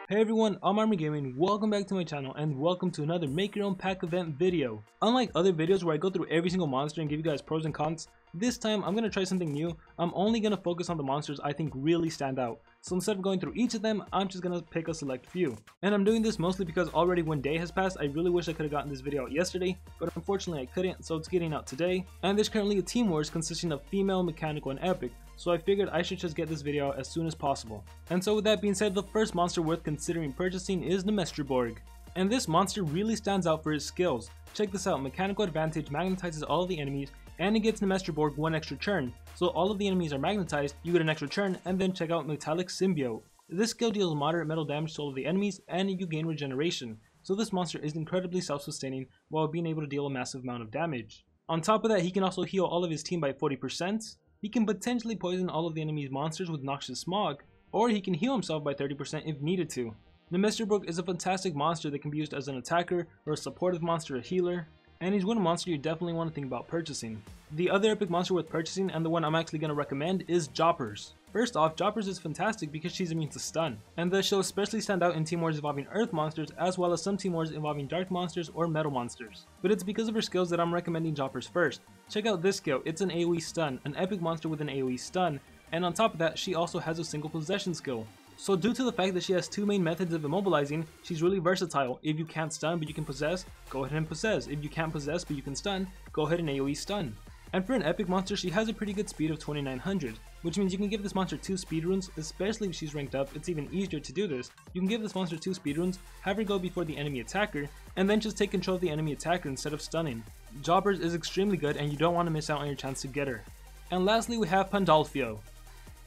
Hey everyone, I'm Army Gaming. Welcome back to my channel and welcome to another make your own pack event video. Unlike other videos where I go through every single monster and give you guys pros and cons, this time I'm going to try something new. I'm only going to focus on the monsters I think really stand out. So instead of going through each of them, I'm just going to pick a select few. And I'm doing this mostly because already one day has passed. I really wish I could have gotten this video out yesterday, but unfortunately I couldn't, so it's getting out today. And there's currently a team wars consisting of female, mechanical, and epic. So I figured I should just get this video out as soon as possible. And so with that being said, the first monster worth considering purchasing is the Mestra Borg. And this monster really stands out for its skills. Check this out, mechanical advantage magnetizes all of the enemies, and it gets the Mestra Borg one extra turn. So all of the enemies are magnetized, you get an extra turn, and then check out Metallic Symbiote. This skill deals moderate metal damage to all of the enemies, and you gain regeneration. So this monster is incredibly self-sustaining while being able to deal a massive amount of damage. On top of that, he can also heal all of his team by 40%. He can potentially poison all of the enemy's monsters with noxious smog, or he can heal himself by 30% if needed to. The Mestra Borg is a fantastic monster that can be used as an attacker, or a supportive monster, a healer, and he's one monster you definitely want to think about purchasing. The other epic monster worth purchasing, and the one I'm actually going to recommend, is Joppers. First off, Joppers is fantastic because she's immune to stun, and thus she'll especially stand out in team wars involving earth monsters as well as some team wars involving dark monsters or metal monsters. But it's because of her skills that I'm recommending Joppers first. Check out this skill, it's an AoE stun, an epic monster with an AoE stun, and on top of that she also has a single possession skill. So due to the fact that she has two main methods of immobilizing, she's really versatile. If you can't stun but you can possess, go ahead and possess. If you can't possess but you can stun, go ahead and AoE stun. And for an epic monster, she has a pretty good speed of 2900, which means you can give this monster 2 speed runes, especially if she's ranked up. It's even easier to do this. You can give this monster 2 speed runes, have her go before the enemy attacker, and then just take control of the enemy attacker instead of stunning. Joppers is extremely good and you don't want to miss out on your chance to get her. And lastly we have Pfio.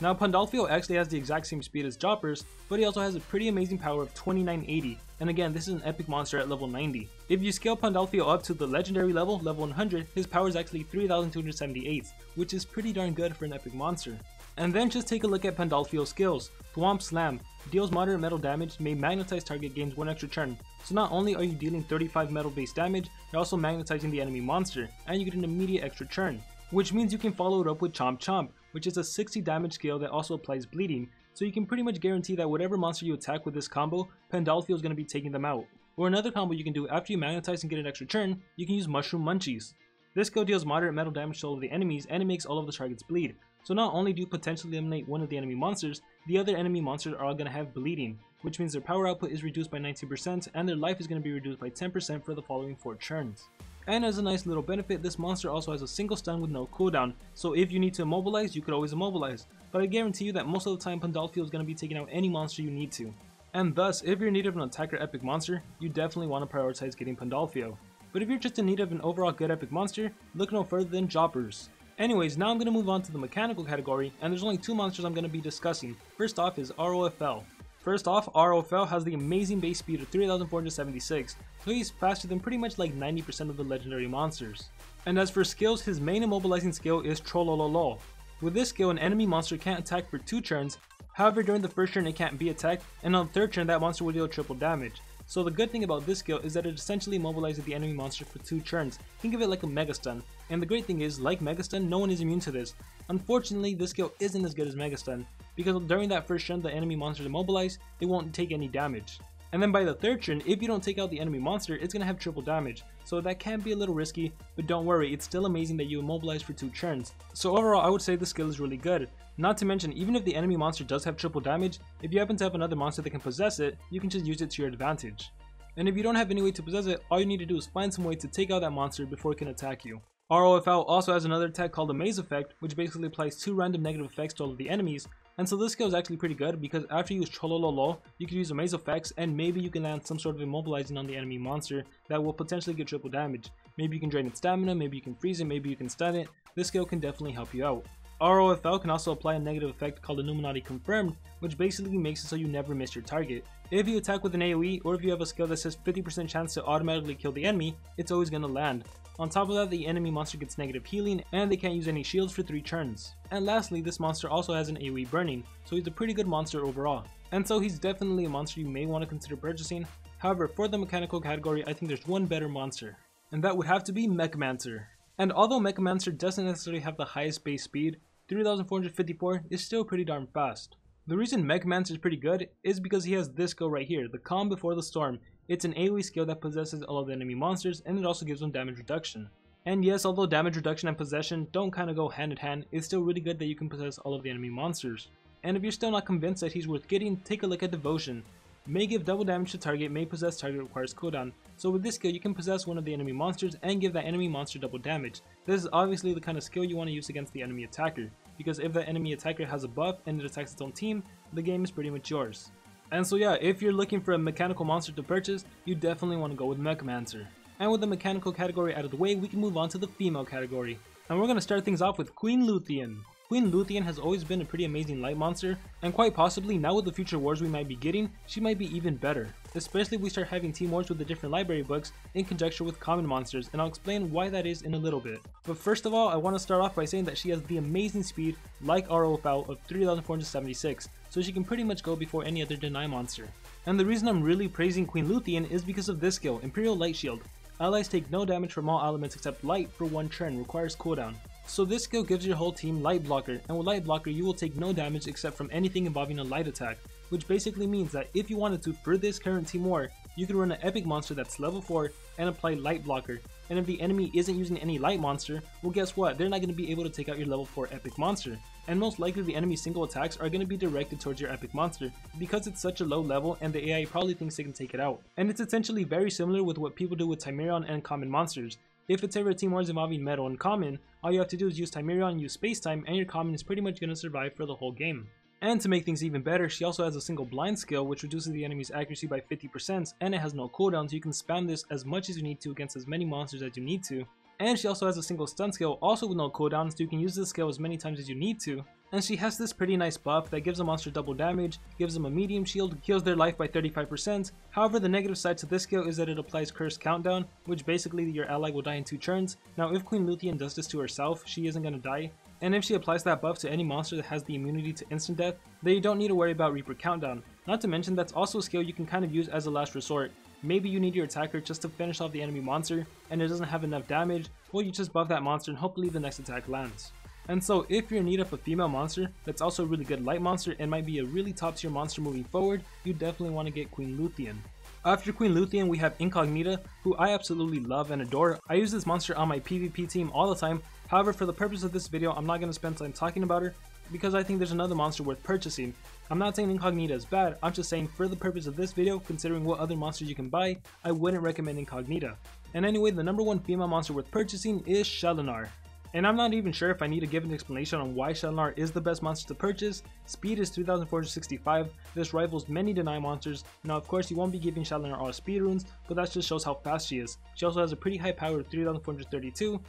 Now Pfio actually has the exact same speed as Joppers, but he also has a pretty amazing power of 2980, and again this is an epic monster at level 90. If you scale Pfio up to the legendary level, level 100, his power is actually 3278, which is pretty darn good for an epic monster. And then just take a look at Pfio's skills. Thwomp Slam deals moderate metal damage, may magnetize target, gains 1 extra turn. So not only are you dealing 35 metal based damage, you're also magnetizing the enemy monster, and you get an immediate extra turn. Which means you can follow it up with Chomp Chomp, which is a 60 damage skill that also applies bleeding, so you can pretty much guarantee that whatever monster you attack with this combo, Pfio is going to be taking them out. Or another combo you can do after you magnetize and get an extra turn, you can use Mushroom Munchies. This skill deals moderate metal damage to all of the enemies and it makes all of the targets bleed. So not only do you potentially eliminate one of the enemy monsters, the other enemy monsters are all going to have bleeding, which means their power output is reduced by 19% and their life is going to be reduced by 10% for the following 4 turns. And as a nice little benefit, this monster also has a single stun with no cooldown, so if you need to immobilize, you could always immobilize. But I guarantee you that most of the time Pfio is going to be taking out any monster you need to. And thus, if you're in need of an attacker epic monster, you definitely want to prioritize getting Pfio. But if you're just in need of an overall good epic monster, look no further than Joppers. Anyways, now I'm going to move on to the mechanical category, and there's only 2 monsters I'm going to be discussing. First off is ROFL. First off, ROFL has the amazing base speed of 3476, so he's faster than pretty much like 90% of the legendary monsters. And as for skills, his main immobilizing skill is Trollololo. With this skill, an enemy monster can't attack for 2 turns, however during the first turn it can't be attacked, and on the 3rd turn that monster will deal triple damage. So the good thing about this skill is that it essentially immobilizes the enemy monster for 2 turns. Think of it like a Mega Stun. And the great thing is, like Mega Stun, no one is immune to this. Unfortunately, this skill isn't as good as Mega Stun, because during that first turn the enemy monster is immobilized, it won't take any damage. And then by the 3rd turn, if you don't take out the enemy monster, it's going to have triple damage. So that can be a little risky, but don't worry, it's still amazing that you immobilize for 2 turns. So overall, I would say the skill is really good. Not to mention, even if the enemy monster does have triple damage, if you happen to have another monster that can possess it, you can just use it to your advantage. And if you don't have any way to possess it, all you need to do is find some way to take out that monster before it can attack you. ROFL also has another attack called the Maze Effect, which basically applies 2 random negative effects to all of the enemies, and so this skill is actually pretty good because after you use Cholololo, you can use the Maze Effects and maybe you can land some sort of immobilizing on the enemy monster that will potentially get triple damage. Maybe you can drain its stamina, maybe you can freeze it, maybe you can stun it. This skill can definitely help you out. ROFL can also apply a negative effect called Illuminati Confirmed, which basically makes it so you never miss your target. If you attack with an AoE, or if you have a skill that says 50% chance to automatically kill the enemy, it's always going to land. On top of that, the enemy monster gets negative healing, and they can't use any shields for 3 turns. And lastly, this monster also has an AoE burning, so he's a pretty good monster overall. And so he's definitely a monster you may want to consider purchasing. However, for the mechanical category, I think there's one better monster, and that would have to be Mechamancer. And although Mechamancer doesn't necessarily have the highest base speed, 3454 is still pretty darn fast. The reason Mechamancer is pretty good is because he has this skill right here, the Calm Before the Storm. It's an AoE skill that possesses all of the enemy monsters, and it also gives them damage reduction. And yes, although damage reduction and possession don't kind of go hand in hand, it's still really good that you can possess all of the enemy monsters. And if you're still not convinced that he's worth getting, take a look at Devotion. May give double damage to target, may possess target requires cooldown. So with this skill you can possess one of the enemy monsters and give that enemy monster double damage. This is obviously the kind of skill you want to use against the enemy attacker, because if the enemy attacker has a buff and it attacks its own team, the game is pretty much yours. And so yeah, if you're looking for a mechanical monster to purchase, you definitely want to go with Mechamancer. And with the mechanical category out of the way, we can move on to the female category. And we're going to start things off with Queen Luthien. Queen Luthien has always been a pretty amazing light monster, and quite possibly now with the future wars we might be getting, she might be even better. Especially if we start having team wars with the different library books in conjunction with common monsters, and I'll explain why that is in a little bit. But first of all, I want to start off by saying that she has the amazing speed like our Pfio of 3476, so she can pretty much go before any other deny monster. And the reason I'm really praising Queen Luthien is because of this skill, Imperial Light Shield. Allies take no damage from all elements except light for one turn, requires cooldown. So this skill gives your whole team light blocker, and with light blocker you will take no damage except from anything involving a light attack, which basically means that if you wanted to for this current team war, you could run an epic monster that's level 4 and apply light blocker, and if the enemy isn't using any light monster, well guess what, they're not going to be able to take out your level 4 epic monster, and most likely the enemy's single attacks are going to be directed towards your epic monster, because it's such a low level and the AI probably thinks they can take it out. And it's essentially very similar with what people do with Timerion and common monsters. If it's ever a team wars involving metal and common, all you have to do is use Timerion, use Spacetime, and your common is pretty much going to survive for the whole game. And to make things even better, she also has a single blind skill which reduces the enemy's accuracy by 50%, and it has no cooldown, so you can spam this as much as you need to against as many monsters as you need to. And she also has a single stun skill, also with no cooldown, so you can use this skill as many times as you need to. And she has this pretty nice buff that gives a monster double damage, gives them a medium shield, heals their life by 35%. However, the negative side to this skill is that it applies Curse Countdown, which basically your ally will die in 2 turns. Now if Queen Luthien does this to herself, she isn't going to die. And if she applies that buff to any monster that has the immunity to instant death, then you don't need to worry about Reaper Countdown. Not to mention that's also a skill you can kind of use as a last resort. Maybe you need your attacker just to finish off the enemy monster and it doesn't have enough damage, well you just buff that monster and hopefully the next attack lands. And so if you're in need of a female monster that's also a really good light monster and might be a really top tier monster moving forward, you definitely want to get Queen Luthien. After Queen Luthien we have Incognita, who I absolutely love and adore. I use this monster on my PvP team all the time, however for the purpose of this video I'm not going to spend time talking about her because I think there's another monster worth purchasing. I'm not saying Incognita is bad, I'm just saying for the purpose of this video, considering what other monsters you can buy, I wouldn't recommend Incognita. And anyway, the number 1 female monster worth purchasing is Shonar. And I'm not even sure if I need to give an explanation on why Shonar is the best monster to purchase. Speed is 3465, this rivals many deny monsters. Now of course you won't be giving Shonar all speed runes, but that just shows how fast she is. She also has a pretty high power of 3432,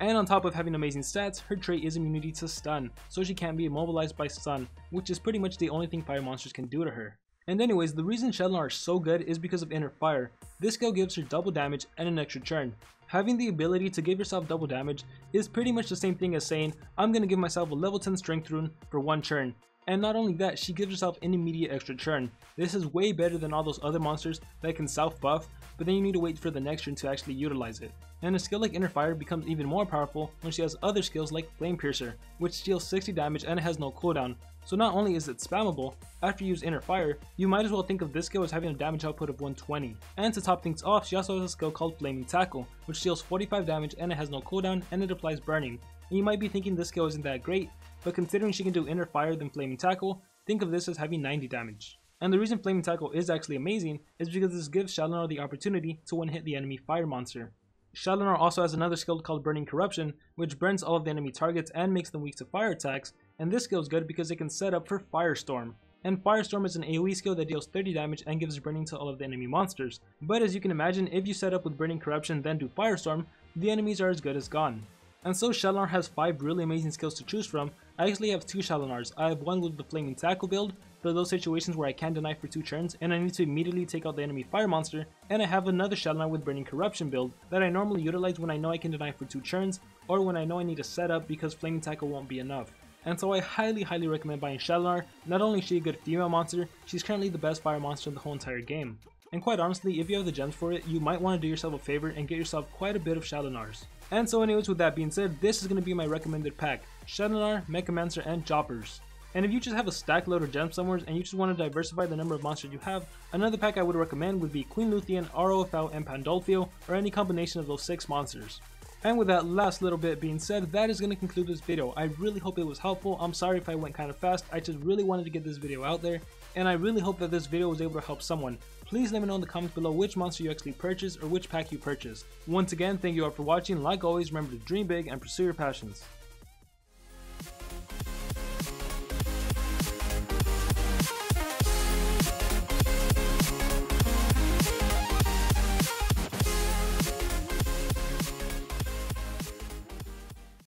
and on top of having amazing stats, her trait is immunity to stun, so she can't be immobilized by stun, which is pretty much the only thing fire monsters can do to her. And anyways, the reason Shonar is so good is because of Inner Fire. This skill gives her double damage and an extra turn. Having the ability to give yourself double damage is pretty much the same thing as saying, I'm gonna give myself a level 10 strength rune for 1 turn. And not only that, she gives herself an immediate extra turn. This is way better than all those other monsters that can self buff, but then you need to wait for the next turn to actually utilize it. And a skill like Inner Fire becomes even more powerful when she has other skills like Flame Piercer, which deals 60 damage and it has no cooldown. So not only is it spammable, after you use Inner Fire, you might as well think of this skill as having a damage output of 120. And to top things off, she also has a skill called Flaming Tackle, which deals 45 damage and it has no cooldown and it applies burning. And you might be thinking this skill isn't that great, but considering she can do Inner Fire then Flaming Tackle, think of this as having 90 damage. And the reason Flaming Tackle is actually amazing is because this gives Shonar the opportunity to one-hit the enemy fire monster. Shonar also has another skill called Burning Corruption, which burns all of the enemy targets and makes them weak to fire attacks, and this skill is good because it can set up for Firestorm. And Firestorm is an AoE skill that deals 30 damage and gives burning to all of the enemy monsters. But as you can imagine, if you set up with Burning Corruption then do Firestorm, the enemies are as good as gone. And so Shonar has 5 really amazing skills to choose from. I actually have 2 Shonars. I have one with the Flaming Tackle build, for those situations where I can't deny for 2 turns and I need to immediately take out the enemy fire monster, and I have another Shonar with Burning Corruption build that I normally utilize when I know I can deny for 2 turns, or when I know I need to set up because Flaming Tackle won't be enough. And so I highly recommend buying Shonar. Not only is she a good female monster, she's currently the best fire monster in the whole entire game. And quite honestly, if you have the gems for it, you might want to do yourself a favor and get yourself quite a bit of Shonars. And so anyways, with that being said, this is going to be my recommended pack: Shonar, Mechamancer, and Choppers. And if you just have a stack load of gem summers and you just want to diversify the number of monsters you have, another pack I would recommend would be Queen Luthien, ROFL, and Pandolfo, or any combination of those 6 monsters. And with that last little bit being said, that is going to conclude this video. I really hope it was helpful. I'm sorry if I went kind of fast. I just really wanted to get this video out there, and I really hope that this video was able to help someone. Please let me know in the comments below which monster you actually purchased or which pack you purchased. Once again, thank you all for watching. Like always, remember to dream big and pursue your passions.